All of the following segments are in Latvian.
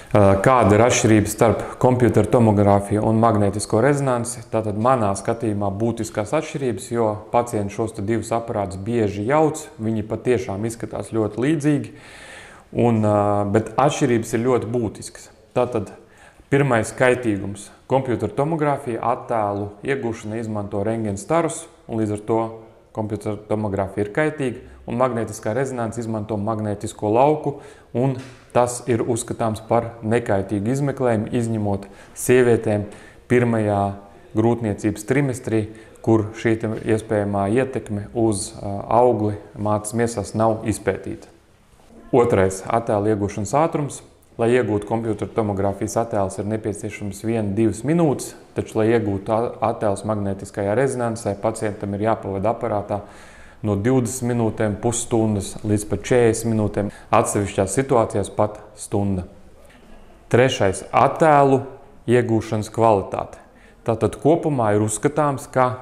Kāda ir atšķirība starp kompjuteru tomogrāfiju un magnētisko rezonanci? Tātad manā skatījumā būtiskās atšķirības, jo pacienti šos divus aparātus bieži jauc, viņi patiešām izskatās ļoti līdzīgi, bet atšķirības ir ļoti būtiskas. Tātad pirmais kaitīgums. Kompjuteru tomogrāfija attēlu iegūšana izmanto rentgena starus, un līdz ar to kompjuteru tomogrāfija ir kaitīga, un magnētiskā rezonanci izmanto magnētisko lauku, un tas ir uzskatāms par nekaitīgu izmeklējumu, izņemot sievietēm pirmajā grūtniecības trimestrī, kur šī iespējamā ietekme uz augli mātes miesās nav izpētīta. Otrais - attēlu iegūšanas ātrums. Lai iegūtu kompjuteru tomogrāfijas attēlus, ir nepieciešams 1–2 minūtes, taču, lai iegūtu attēlus magnētiskajā rezonansē, pacientam ir jāpavada aparātā no 20 minūtēm, pusstundas līdz pat 40 minūtēm, atsevišķās situācijās pat stunda. Trešais - attēlu iegūšanas kvalitāte. Tātad kopumā ir uzskatāms, ka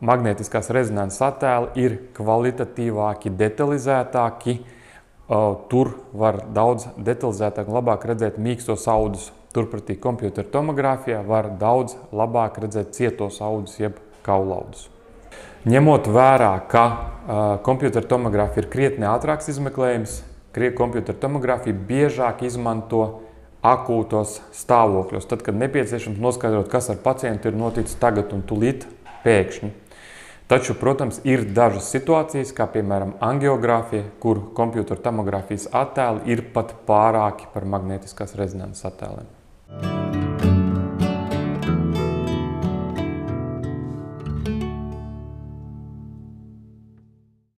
magnētiskās rezonanses attēli ir kvalitatīvāki, detalizētāki. Tur var daudz detalizētāk un labāk redzēt mīkstos audus. Turpretī kompjuteru tomogrāfijā var daudz labāk redzēt cietos audus, jeb kaulaudus. Ņemot vērā, ka kompjuteru tomogrāfija ir krietni ātrāks izmeklējums, kompjuteru tomogrāfija biežāk izmanto akūtos stāvokļos, tad, kad nepieciešams noskaidrot, kas ar pacientu ir noticis tagad un tūlīt pēkšņi. Taču, protams, ir dažas situācijas, kā piemēram angiogrāfija, kur kompjuteru tomogrāfijas attēli ir pat pārāki par magnētiskās rezonanses attēliem.